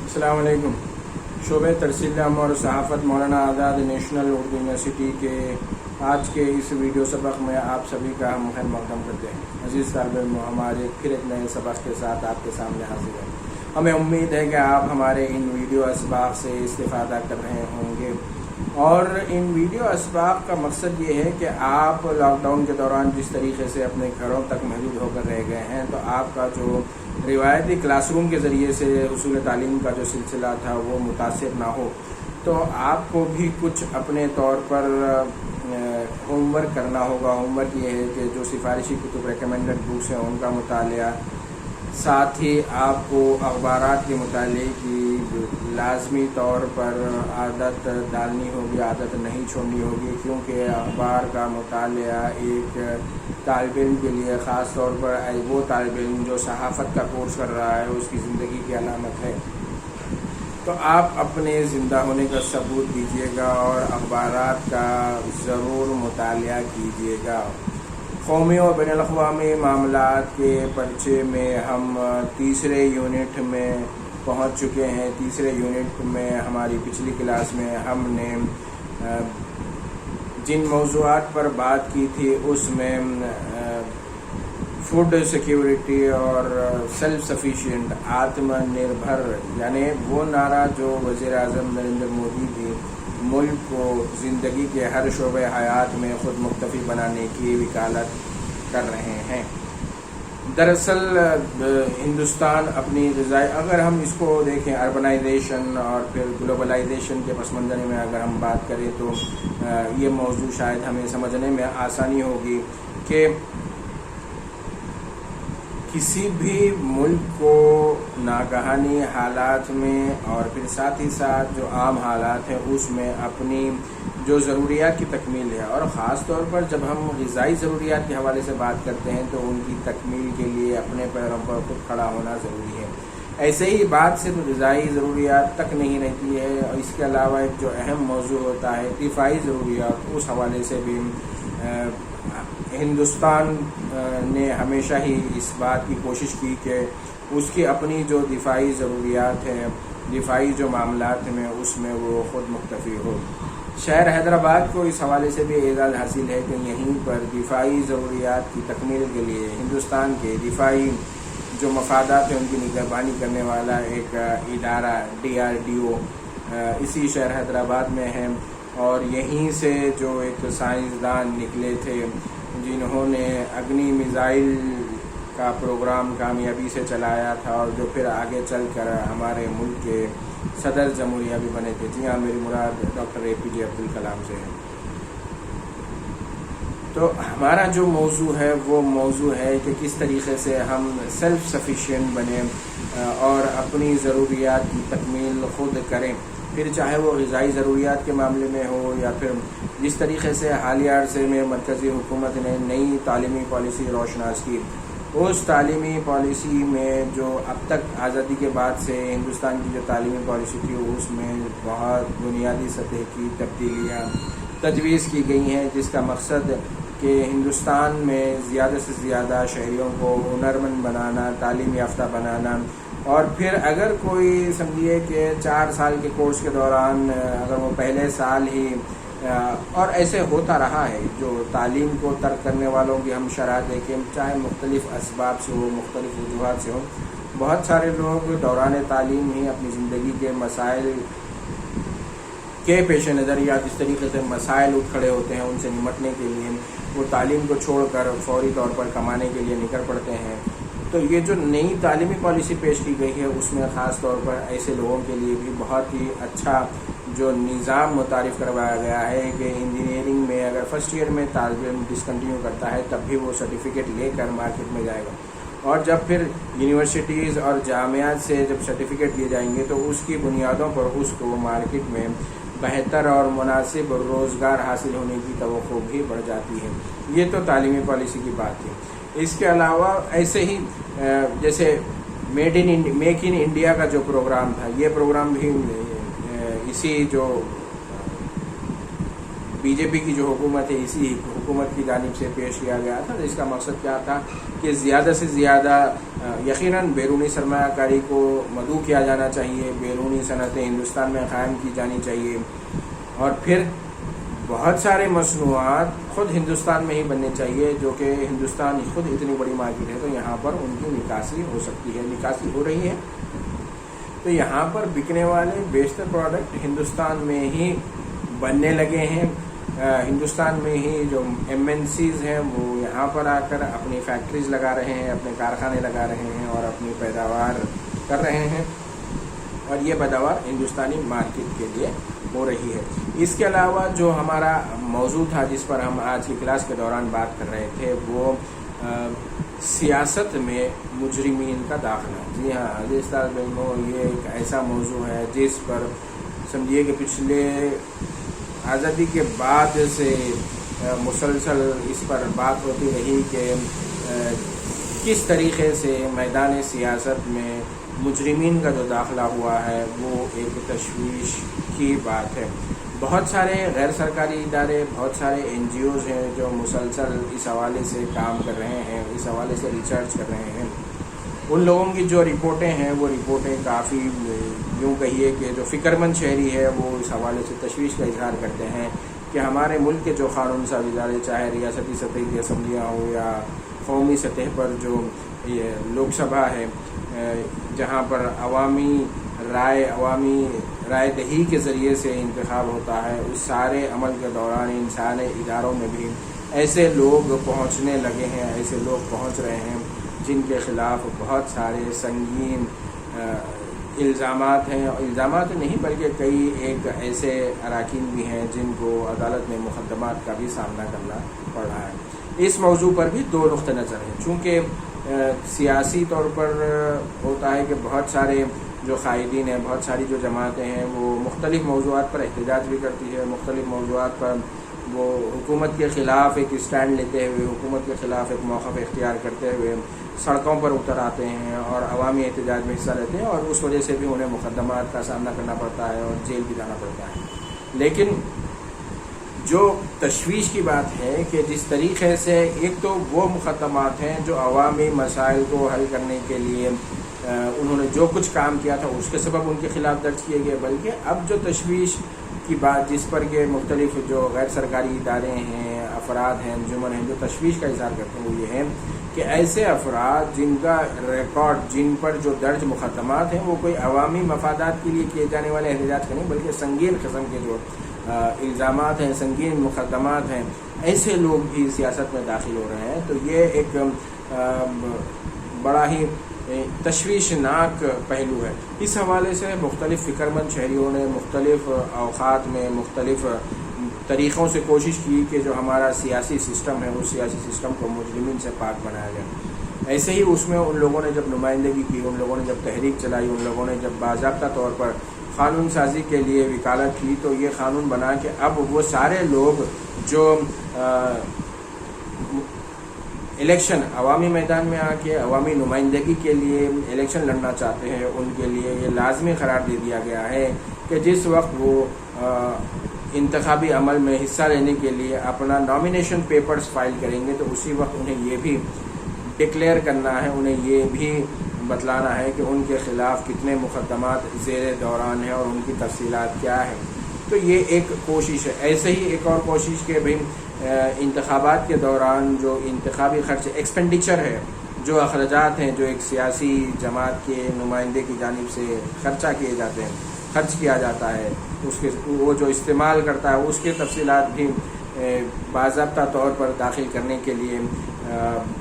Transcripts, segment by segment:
السلام علیکم. شعبہ ترسیل علم اور صحافت مولانا آزاد نیشنل اردو یونیورسٹی کے آج کے اس ویڈیو سبق میں آپ سبھی کا ہم خیر مقدم کرتے ہیں. عزیز طالب علم، ہمارے پھر ایک نئے سبق کے ساتھ آپ کے سامنے حاضر ہیں. ہمیں امید ہے کہ آپ ہمارے ان ویڈیو اسباق سے استفادہ کر رہے ہوں گے، اور ان ویڈیو اسباق کا مقصد یہ ہے کہ آپ لاک ڈاؤن کے دوران جس طریقے سے اپنے گھروں تک محدود ہو کر رہ گئے ہیں، تو آپ کا جو روایتی کلاس روم کے ذریعے سے حصول تعلیم کا جو سلسلہ تھا وہ متاثر نہ ہو. تو آپ کو بھی کچھ اپنے طور پر ہوم ورک کرنا ہوگا. ہوم ورک یہ ہے کہ جو سفارشی کتب ریکمینڈڈ بکس ہیں ان کا مطالعہ، ساتھ ہی آپ کو اخبارات کے مطالعے کی لازمی طور پر عادت ڈالنی ہوگی، عادت نہیں چھوڑنی ہوگی، کیونکہ اخبار کا مطالعہ ایک طالب علم کے لیے، خاص طور پر وہ طالب علم جو صحافت کا کورس کر رہا ہے، اس کی زندگی کی علامت ہے. تو آپ اپنے زندہ ہونے کا ثبوت دیجیے گا اور اخبارات کا ضرور مطالعہ کیجیے گا. قومی اور بین الاقوامی معاملات کے پرچے میں ہم تیسرے یونٹ میں پہنچ چکے ہیں. تیسرے یونٹ میں ہماری پچھلی کلاس میں ہم نے جن موضوعات پر بات کی تھی اس میں فوڈ سیکیورٹی اور سیلف سفیشینٹ، آتم نربھر، یعنی وہ نعرہ جو وزیر اعظم نریندر مودی بھی ملک کو زندگی کے ہر شعبہ حیات میں خود مکتفی بنانے کی وکالت کر رہے ہیں. دراصل ہندوستان اپنی غذائی، اگر ہم اس کو دیکھیں اربنائزیشن اور پھر گلوبلائزیشن کے پس منظر میں اگر ہم بات کریں تو یہ موضوع شاید ہمیں سمجھنے میں آسانی ہوگی کہ کسی بھی ملک کو ناگہانی حالات میں اور پھر ساتھ ہی ساتھ جو عام حالات ہیں اس میں اپنی جو ضروریات کی تکمیل ہے، اور خاص طور پر جب ہم غذائی ضروریات کے حوالے سے بات کرتے ہیں تو ان کی تکمیل کے لیے اپنے پیروں پر خود کھڑا ہونا ضروری ہے. ایسے ہی بات صرف غذائی ضروریات تک نہیں رہتی ہے، اور اس کے علاوہ ایک جو اہم موضوع ہوتا ہے دفاعی ضروریات، اس حوالے سے بھی ہندوستان نے ہمیشہ ہی اس بات کی کوشش کی کہ اس کی اپنی جو دفاعی ضروریات ہیں، دفاعی جو معاملات میں اس میں وہ خود مکتفی ہو. شہر حیدرآباد کو اس حوالے سے بھی اعزاز حاصل ہے کہ یہیں پر دفاعی ضروریات کی تکمیل کے لیے ہندوستان کے دفاعی جو مفادات ہیں ان کی نگربانی کرنے والا ایک ادارہ DRDO اسی شہر حیدرآباد میں ہے. اور یہیں سے جو ایک سائنسدان نکلے تھے جنہوں نے اگنی میزائل کا پروگرام کامیابی سے چلایا تھا، اور جو پھر آگے چل کر ہمارے ملک کے صدر جمہوریہ بھی بنے تھے. جی ہاں، میری مراد ڈاکٹر APJ عبد الکلام سے ہے. تو ہمارا جو موضوع ہے وہ موضوع ہے کہ کس طریقے سے ہم سیلف سفیشینٹ بنیں اور اپنی ضروریات کی تکمیل خود کریں، پھر چاہے وہ غذائی ضروریات کے معاملے میں ہو یا پھر جس طریقے سے حالیہ عرصے میں مرکزی حکومت نے نئی تعلیمی پالیسی روشناس کی. اس تعلیمی پالیسی میں جو اب تک آزادی کے بعد سے ہندوستان کی جو تعلیمی پالیسی تھی اس میں بہت بنیادی سطح کی تبدیلیاں تجویز کی گئی ہیں، جس کا مقصد کہ ہندوستان میں زیادہ سے زیادہ شہریوں کو ہنرمند بنانا، تعلیم یافتہ بنانا، اور پھر اگر کوئی سمجھیے کہ 4 سال کے کورس کے دوران اگر وہ پہلے سال ہی، اور ایسے ہوتا رہا ہے، جو تعلیم کو ترک کرنے والوں کی ہم شرح دیکھیں، چاہے مختلف اسباب سے ہو، مختلف وجوہات سے ہو، بہت سارے لوگ دوران تعلیم ہی اپنی زندگی کے مسائل کے پیش نظر یا جس طریقے سے مسائل اٹھ کھڑے ہوتے ہیں ان سے نمٹنے کے لیے وہ تعلیم کو چھوڑ کر فوری طور پر کمانے کے لیے نکل پڑتے ہیں. تو یہ جو نئی تعلیمی پالیسی پیش کی گئی ہے اس میں خاص طور پر ایسے لوگوں کے لیے بھی بہت ہی اچھا جو نظام متعارف کروایا گیا ہے کہ انجینئرنگ میں اگر فرسٹ ایئر میں طالب علم ڈسکنٹینیو کرتا ہے تب بھی وہ سرٹیفکیٹ لے کر مارکیٹ میں جائے گا، اور جب پھر یونیورسٹیز اور جامعات سے جب سرٹیفکیٹ دیے جائیں گے تو اس کی بنیادوں پر اس کو مارکیٹ میں بہتر اور مناسب روزگار حاصل ہونے کی توقع بھی بڑھ جاتی ہے. یہ تو تعلیمی پالیسی کی بات ہے. اس کے علاوہ ایسے ہی جیسے میک ان انڈیا کا جو پروگرام تھا، یہ پروگرام بھی اسی جو BJP کی جو حکومت ہے اسی حکومت کی جانب سے پیش کیا گیا تھا. اس کا مقصد کیا تھا کہ زیادہ سے زیادہ یقیناً بیرونی سرمایہ کاری کو مدعو کیا جانا چاہیے، بیرونی صنعتیں ہندوستان میں قائم کی جانی چاہیے، اور پھر بہت سارے مصنوعات خود ہندوستان میں ہی بننے چاہیے، جو کہ ہندوستان خود اتنی بڑی مارکیٹ ہے تو یہاں پر ان کی نکاسی ہو سکتی ہے، نکاسی ہو رہی ہے. تو یہاں پر بکنے والے بیشتر پروڈکٹ ہندوستان میں ہی بننے لگے ہیں. ہندوستان میں ہی جو MNCs ہیں وہ یہاں پر آ کر اپنی فیکٹریز لگا رہے ہیں، اپنے کارخانے لگا رہے ہیں اور اپنی پیداوار کر رہے ہیں، اور یہ پیداوار ہندوستانی مارکیٹ کے لیے ہو رہی ہے. اس کے علاوہ جو ہمارا موضوع تھا جس پر ہم آج کی کلاس کے دوران بات کر رہے تھے، وہ سیاست میں مجرمین کا داخلہ. جی ہاں عزیز طالب علموں، یہ ایک ایسا موضوع ہے جس پر سمجھیے کہ پچھلے آزادی کے بعد سے مسلسل اس پر بات ہوتی رہی کہ کس طریقے سے میدان سیاست میں مجرمین کا جو داخلہ ہوا ہے وہ ایک تشویش کی بات ہے. بہت سارے غیر سرکاری ادارے، بہت سارے NGOs ہیں جو مسلسل اس حوالے سے کام کر رہے ہیں، اس حوالے سے ریسرچ کر رہے ہیں. ان لوگوں کی جو رپورٹیں ہیں وہ رپورٹیں کافی یوں کہیے کہ جو فکر مند شہری ہے وہ اس حوالے سے تشویش کا اظہار کرتے ہیں کہ ہمارے ملک کے جو قانون ساز ادارے، چاہے ریاستی سطح کی اسمبلیاں ہوں یا قومی سطح پر جو یہ لوک سبھا ہے، جہاں پر عوامی رائے دہی کے ذریعے سے انتخاب ہوتا ہے، اس سارے عمل کے دوران ان سارے اداروں میں بھی ایسے لوگ پہنچنے لگے ہیں، ایسے لوگ پہنچ رہے ہیں جن کے خلاف بہت سارے سنگین الزامات ہیں. الزامات نہیں بلکہ کئی ایک ایسے اراکین بھی ہیں جن کو عدالت میں مقدمات کا بھی سامنا کرنا پڑ رہا ہے. اس موضوع پر بھی دو نقطہ نظر ہیں. چونکہ سیاسی طور پر ہوتا ہے کہ بہت سارے جو قائدین ہیں، بہت ساری جو جماعتیں ہیں وہ مختلف موضوعات پر احتجاج بھی کرتی ہے، مختلف موضوعات پر وہ حکومت کے خلاف ایک اسٹینڈ لیتے ہوئے، حکومت کے خلاف ایک موقف اختیار کرتے ہوئے سڑکوں پر اتر آتے ہیں اور عوامی احتجاج میں حصہ لیتے ہیں، اور اس وجہ سے بھی انہیں مقدمات کا سامنا کرنا پڑتا ہے اور جیل بھی جانا پڑتا ہے. لیکن جو تشویش کی بات ہے کہ جس طریقے سے ایک تو وہ مقدمات ہیں جو عوامی مسائل کو حل کرنے کے لیے انہوں نے جو کچھ کام کیا تھا اس کے سبب ان کے خلاف درج کیے گئے، بلکہ اب جو تشویش کی بات جس پر کہ مختلف جو غیر سرکاری ادارے ہیں، افراد ہیں، انجمن ہیں، جو تشویش کا اظہار کرتے ہیں وہ یہ ہے کہ ایسے افراد جن کا ریکارڈ، جن پر جو درج مقدمات ہیں وہ کوئی عوامی مفادات کے لیے کیے جانے والے احتجاج کے نہیں بلکہ سنگین قسم کے جو الزامات ہیں، سنگین مقدمات ہیں، ایسے لوگ بھی سیاست میں داخل ہو رہے ہیں. تو یہ ایک بڑا ہی تشویشناک پہلو ہے. اس حوالے سے مختلف فکر مند شہریوں نے مختلف اوقات میں مختلف طریقوں سے کوشش کی کہ جو ہمارا سیاسی سسٹم ہے اس سیاسی سسٹم کو مجرمین سے پاک بنایا جائے. ایسے ہی اس میں ان لوگوں نے جب نمائندگی کی، ان لوگوں نے جب تحریک چلائی، ان لوگوں نے جب باضابطہ طور پر قانون سازی کے لیے وکالت کی، تو یہ قانون بنا کہ اب وہ سارے لوگ جو الیکشن عوامی میدان میں آ کے عوامی نمائندگی کے لیے الیکشن لڑنا چاہتے ہیں، ان کے لیے یہ لازمی قرار دے دیا گیا ہے کہ جس وقت وہ انتخابی عمل میں حصہ لینے کے لیے اپنا نامینیشن پیپرز فائل کریں گے تو اسی وقت انہیں یہ بھی ڈکلیئر کرنا ہے، انہیں یہ بھی بتلانا ہے کہ ان کے خلاف کتنے مقدمات زیر دوران ہیں اور ان کی تفصیلات کیا ہیں. تو یہ ایک کوشش ہے. ایسے ہی ایک اور کوشش کہ بھئی انتخابات کے دوران جو انتخابی خرچ ایکسپینڈیچر ہے، جو اخراجات ہیں جو ایک سیاسی جماعت کے نمائندے کی جانب سے خرچ کیا جاتا ہے، اس کے وہ جو استعمال کرتا ہے اس کی تفصیلات بھی باضابطہ طور پر داخل کرنے کے لیے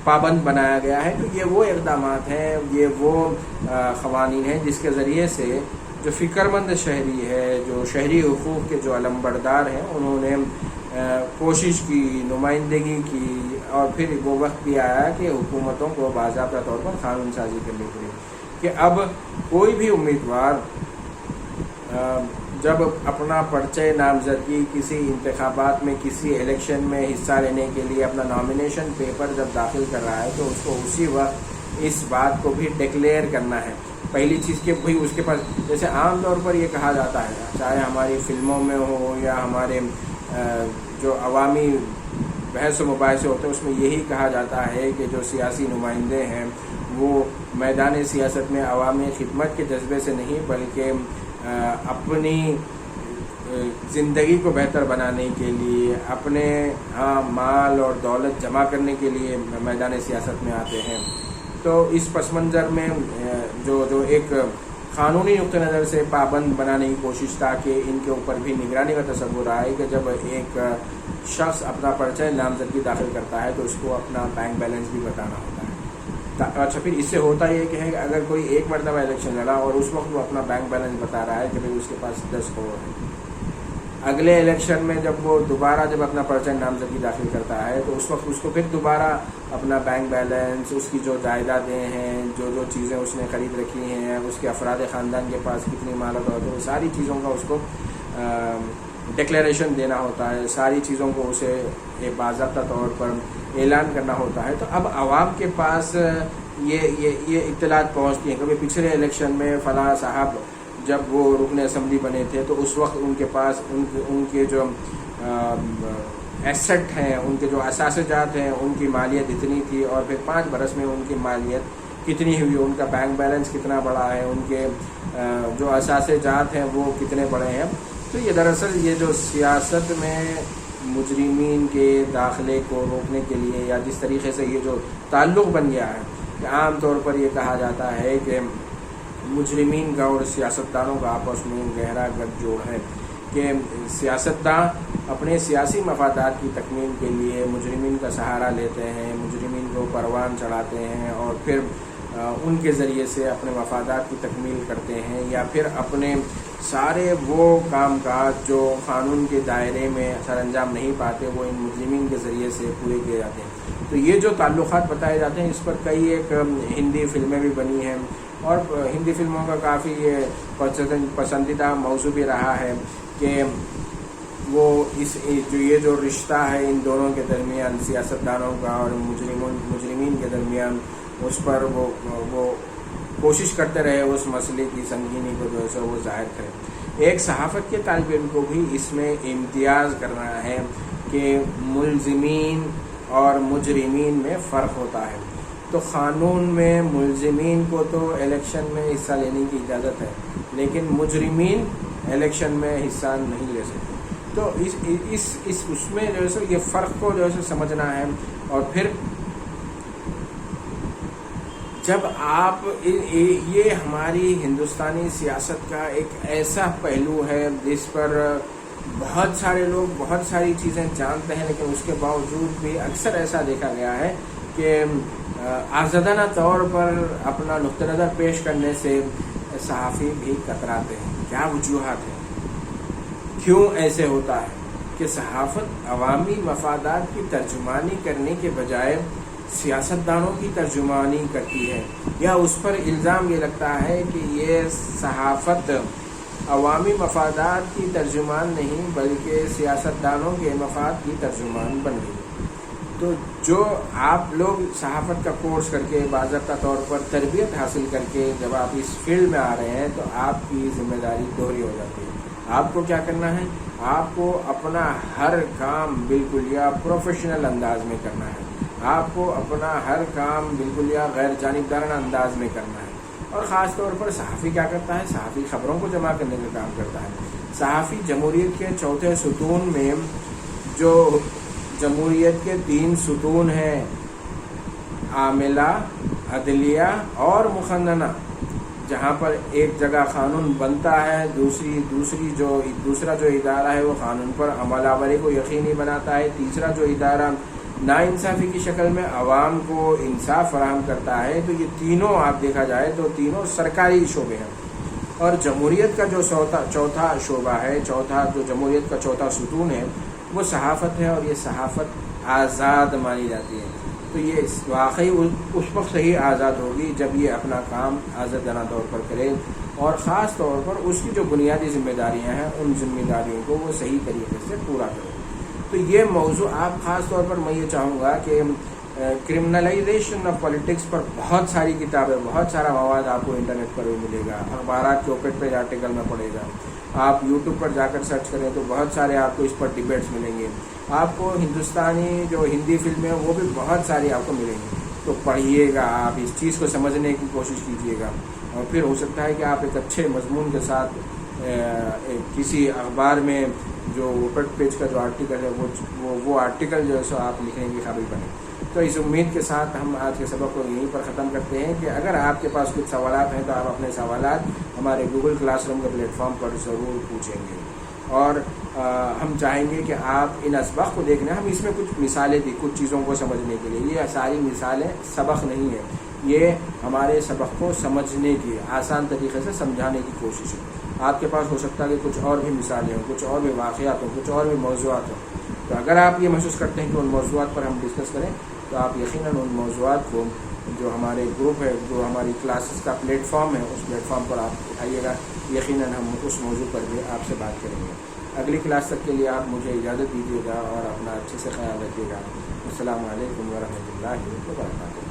پابند بنایا گیا ہے. تو یہ وہ اقدامات ہیں، یہ وہ قوانین ہیں جس کے ذریعے سے جو فکر مند شہری ہے، جو شہری حقوق کے جو علمبردار ہیں، انہوں نے کوشش کی، نمائندگی کی، اور پھر وہ وقت بھی آیا کہ حکومتوں کو باضابطہ طور پر قانون سازی کرنی پڑی کہ اب کوئی بھی امیدوار جب اپنا پرچہ نامزدگی کسی انتخابات میں، کسی الیکشن میں حصہ لینے کے لیے اپنا نامینیشن پیپر جب داخل کر رہا ہے تو اس کو اسی وقت اس بات کو بھی ڈکلیئر کرنا ہے. پہلی چیز کہ بھئی اس کے پاس، جیسے عام طور پر یہ کہا جاتا ہے، چاہے ہماری فلموں میں ہو یا ہمارے جو عوامی بحث و مباحثے ہوتے ہیں اس میں یہی کہا جاتا ہے کہ جو سیاسی نمائندے ہیں وہ میدان سیاست میں عوامی خدمت کے جذبے سے نہیں بلکہ اپنی زندگی کو بہتر بنانے کے لیے اپنے مال اور دولت جمع کرنے کے لیے میدان سیاست میں آتے ہیں. تو اس پس منظر میں جو ایک قانونی نقطہ نظر سے پابند بنانے کی کوشش تاکہ ان کے اوپر بھی نگرانی کا تصور آئے کہ جب ایک شخص اپنا پرچہ نامزدگی داخل کرتا ہے تو اس کو اپنا بینک بیلنس بھی بتانا ہوتا ہے. اچھا پھر اس سے ہوتا یہ کہ اگر کوئی ایک مرتبہ الیکشن لڑا اور اس وقت وہ اپنا بینک بیلنس بتا رہا ہے کہ بھائی اس کے پاس 10 کروڑ ہے، اگلے الیکشن میں جب وہ دوبارہ جب اپنا پرچہ نامزدگی داخل کرتا ہے تو اس وقت اس کو پھر دوبارہ اپنا بینک بیلنس، اس کی جو جائیدادیں ہیں، جو چیزیں اس نے خرید رکھی ہیں، اس کے افراد خاندان کے پاس کتنی مال و دولت ہے، وہ ساری چیزوں کا اس کو ڈکلیریشن دینا ہوتا ہے، ساری چیزوں کو اسے باضابطہ طور پر اعلان کرنا ہوتا ہے. تو اب عوام کے پاس یہ اطلاعات پہنچتی ہیں کہ پچھلے الیکشن میں فلاں صاحب جب وہ رکن اسمبلی بنے تھے تو اس وقت ان کے پاس ان کے جو ایسٹ ہیں، ان کے جو اثاثے جات ہیں، ان کی مالیت اتنی تھی اور پھر 5 برس میں ان کی مالیت کتنی ہوئی، ان کا بینک بیلنس کتنا بڑا ہے، ان کے جو اثاثے جات ہیں وہ کتنے بڑے ہیں. تو یہ دراصل یہ جو سیاست میں مجرمین کے داخلے کو روکنے کے لیے یا جس طریقے سے یہ جو تعلق بن گیا ہے کہ عام طور پر یہ کہا جاتا ہے کہ مجرمین کا اور سیاستدانوں کا آپس میں گہرا گٹھ جوڑ ہے کہ سیاستدان اپنے سیاسی مفادات کی تکمیل کے لیے مجرمین کا سہارا لیتے ہیں، مجرمین کو پروان چڑھاتے ہیں اور پھر ان کے ذریعے سے اپنے مفادات کی تکمیل کرتے ہیں یا پھر اپنے سارے وہ کام کاج جو قانون کے دائرے میں سر انجام نہیں پاتے وہ ان مجرمین کے ذریعے سے پورے کیے جاتے ہیں. تو یہ جو تعلقات بتائے جاتے ہیں اس پر کئی ایک ہندی فلمیں بھی بنی ہیں اور ہندی فلموں کا کافی یہ پسندیدہ موضوع بھی رہا ہے کہ وہ یہ جو رشتہ ہے ان دونوں کے درمیان، سیاستدانوں کا اور مجرمین کے درمیان، اس پر وہ کوشش کرتے رہے اس مسئلے کی سنگینی کو جو ہے وہ ظاہر کریں. ایک صحافت کے طالب علم کو بھی اس میں امتیاز کرنا ہے کہ ملزمین اور مجرمین میں فرق ہوتا ہے. تو قانون میں ملزمین کو تو الیکشن میں حصہ لینے کی اجازت ہے لیکن مجرمین الیکشن میں حصہ نہیں لے سکتے. تو اس میں جو ہے یہ فرق کو جو ہے سمجھنا ہے. اور پھر جب آپ یہ ہماری ہندوستانی سیاست کا ایک ایسا پہلو ہے جس پر بہت سارے لوگ بہت ساری چیزیں جانتے ہیں لیکن اس کے باوجود بھی اکثر ایسا دیکھا گیا ہے کہ آزادانہ طور پر اپنا نقطہ نظر پیش کرنے سے صحافی بھی کتراتے ہیں. کیا وجوہات ہیں؟ کیوں ایسے ہوتا ہے کہ صحافت عوامی مفادات کی ترجمانی کرنے کے بجائے سیاستدانوں کی ترجمانی کرتی ہے، یا اس پر الزام یہ لگتا ہے کہ یہ صحافت عوامی مفادات کی ترجمان نہیں بلکہ سیاستدانوں کے مفاد کی ترجمان بن گئی. تو جو آپ لوگ صحافت کا کورس کر کے باضابطہ طور پر تربیت حاصل کر کے جب آپ اس فیلڈ میں آ رہے ہیں تو آپ کی ذمہ داری دوہری ہو جاتی ہے. آپ کو کیا کرنا ہے؟ آپ کو اپنا ہر کام بالکل یا پروفیشنل انداز میں کرنا ہے. آپ کو اپنا ہر کام بالکل یا غیر جانبدارانہ انداز میں کرنا ہے. اور خاص طور پر صحافی کیا کرتا ہے؟ صحافی خبروں کو جمع کرنے کا کام کرتا ہے. صحافی جمہوریت کے چوتھے ستون میں جو جمہوریت کے 3 ستون ہیں، عاملہ، عدلیہ اور مقننہ، جہاں پر ایک جگہ قانون بنتا ہے، دوسرا جو ادارہ ہے وہ قانون پر عمل آوری کو یقینی بناتا ہے، تیسرا جو ادارہ ناانصافی کی شکل میں عوام کو انصاف فراہم کرتا ہے. تو یہ تینوں آپ دیکھا جائے تو تینوں سرکاری شعبے ہیں. اور جمہوریت کا جو چوتھا شعبہ ہے، جو جمہوریت کا چوتھا ستون ہے وہ صحافت ہے، اور یہ صحافت آزاد مانی جاتی ہے. تو یہ واقعی اس وقت صحیح آزاد ہوگی جب یہ اپنا کام آزادانہ طور پر کرے اور خاص طور پر اس کی جو بنیادی ذمہ داریاں ہیں ان ذمہ داریوں کو وہ صحیح طریقے سے پورا کرے. تو یہ موضوع آپ خاص طور پر میں یہ چاہوں گا کہ کرمنلائزیشن آف پالیٹکس پر بہت ساری کتابیں، بہت سارا مواد آپ کو انٹرنیٹ پر بھی ملے گا، اخبارات کے اوپر پیج آرٹیکل میں پڑے گا، آپ یوٹیوب پر جا کر سرچ کریں تو بہت سارے آپ کو اس پر ڈبیٹس ملیں گے، آپ کو ہندوستانی جو ہندی فلمیں ہیں وہ بھی بہت ساری آپ کو ملیں گی. تو پڑھیے گا، آپ اس چیز کو سمجھنے کی کوشش کیجیے گا، اور پھر ہو سکتا ہے کہ آپ ایک اچھے مضمون کے ساتھ کسی اخبار میں جو فرنٹ پیج کا جو آرٹیکل ہے وہ آرٹیکل جو ہے سو آپ لکھنے کی قابل بنے. تو اس امید کے ساتھ ہم آج کے سبق کو یہیں پر ختم کرتے ہیں کہ اگر آپ کے پاس کچھ سوالات ہیں تو آپ اپنے سوالات ہمارے گوگل کلاس روم کے پلیٹ فارم پر ضرور پوچھیں گے، اور ہم چاہیں گے کہ آپ ان اسباق کو دیکھنا. ہم اس میں کچھ مثالیں دی کچھ چیزوں کو سمجھنے کے لیے، یہ ساری مثالیں سبق نہیں ہیں، یہ ہمارے سبق کو سمجھنے کی آسان طریقے سے سمجھانے کی کوشش ہے. آپ کے پاس ہو سکتا ہے کہ کچھ اور بھی مثالیں ہوں، کچھ اور بھی واقعات ہوں، کچھ اور بھی موضوعات ہوں. تو اگر آپ یہ محسوس کرتے ہیں کہ ان موضوعات پر ہم ڈسکس کریں تو آپ یقیناً ان موضوعات کو جو ہمارے گروپ ہے، جو ہماری کلاسز کا پلیٹ فارم ہے، اس پلیٹ فارم پر آپ اٹھائیے گا. یقیناً ہم اس موضوع پر بھی آپ سے بات کریں گے. اگلی کلاس تک کے لیے آپ مجھے اجازت دیجیے گا اور اپنا اچھے سے خیال رکھیے گا. السلام علیکم ورحمۃ اللہ وبرکاتہ.